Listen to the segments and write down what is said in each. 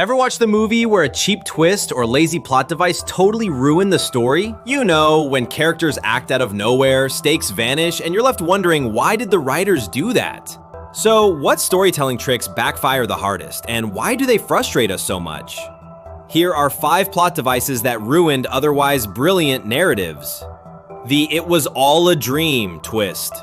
Ever watch the movie where a cheap twist or lazy plot device totally ruined the story? You know, when characters act out of nowhere, stakes vanish, and you're left wondering, why did the writers do that? So, what storytelling tricks backfire the hardest, and why do they frustrate us so much? Here are 5 plot devices that ruined otherwise brilliant narratives. The "it was all a dream" twist.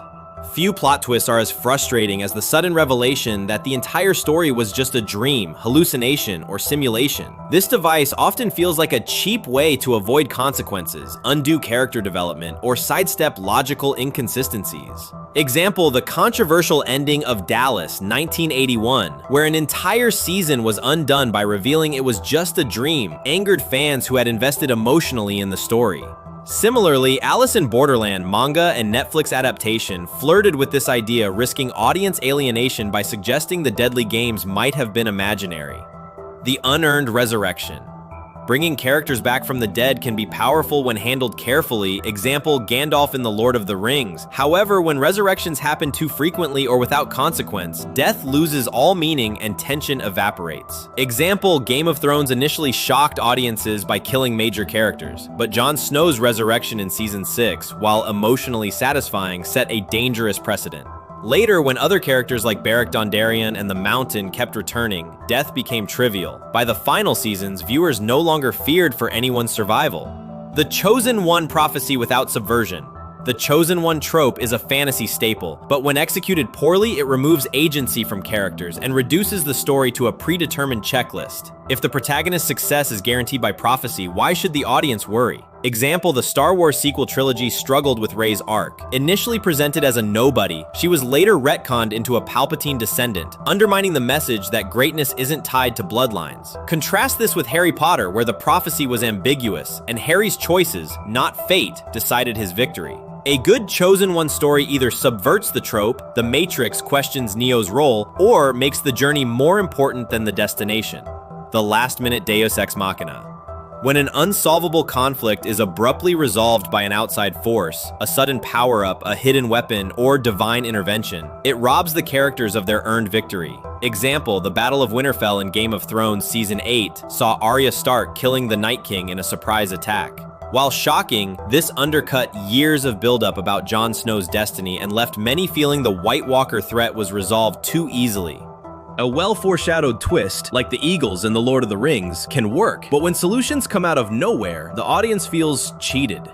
Few plot twists are as frustrating as the sudden revelation that the entire story was just a dream, hallucination, or simulation. This device often feels like a cheap way to avoid consequences, undo character development, or sidestep logical inconsistencies. Example, the controversial ending of Dallas, 1981, where an entire season was undone by revealing it was just a dream, angered fans who had invested emotionally in the story. Similarly, Alice in Borderland manga and Netflix adaptation flirted with this idea, risking audience alienation by suggesting the deadly games might have been imaginary. The unearned resurrection. Bringing characters back from the dead can be powerful when handled carefully, example Gandalf in The Lord of the Rings. However, when resurrections happen too frequently or without consequence, death loses all meaning and tension evaporates. Example, Game of Thrones initially shocked audiences by killing major characters, but Jon Snow's resurrection in Season 6, while emotionally satisfying, set a dangerous precedent. Later, when other characters like Beric Dondarrion and the Mountain kept returning, death became trivial. By the final seasons, viewers no longer feared for anyone's survival. The Chosen One prophecy without subversion. The Chosen One trope is a fantasy staple, but when executed poorly, it removes agency from characters and reduces the story to a predetermined checklist. If the protagonist's success is guaranteed by prophecy, why should the audience worry? Example, the Star Wars sequel trilogy struggled with Rey's arc. Initially presented as a nobody, she was later retconned into a Palpatine descendant, undermining the message that greatness isn't tied to bloodlines. Contrast this with Harry Potter, where the prophecy was ambiguous, and Harry's choices, not fate, decided his victory. A good Chosen One story either subverts the trope, The Matrix questions Neo's role, or makes the journey more important than the destination. The last-minute Deus Ex Machina. When an unsolvable conflict is abruptly resolved by an outside force, a sudden power-up, a hidden weapon, or divine intervention, it robs the characters of their earned victory. Example, the Battle of Winterfell in Game of Thrones Season 8 saw Arya Stark killing the Night King in a surprise attack. While shocking, this undercut years of buildup about Jon Snow's destiny and left many feeling the White Walker threat was resolved too easily. A well-foreshadowed twist, like the Eagles in The Lord of the Rings, can work, but when solutions come out of nowhere, the audience feels cheated.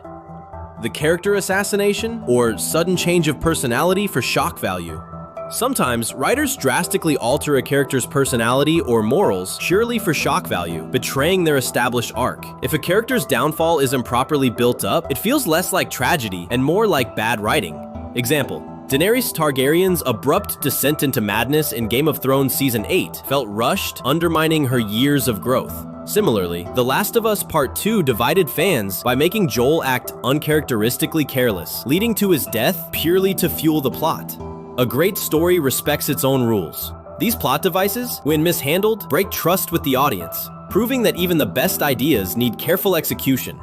The character assassination, or sudden change of personality for shock value. Sometimes, writers drastically alter a character's personality or morals purely for shock value, betraying their established arc. If a character's downfall is improperly built up, it feels less like tragedy and more like bad writing. Example, Daenerys Targaryen's abrupt descent into madness in Game of Thrones Season 8 felt rushed, undermining her years of growth. Similarly, The Last of Us Part 2 divided fans by making Joel act uncharacteristically careless, leading to his death purely to fuel the plot. A great story respects its own rules. These plot devices, when mishandled, break trust with the audience, proving that even the best ideas need careful execution.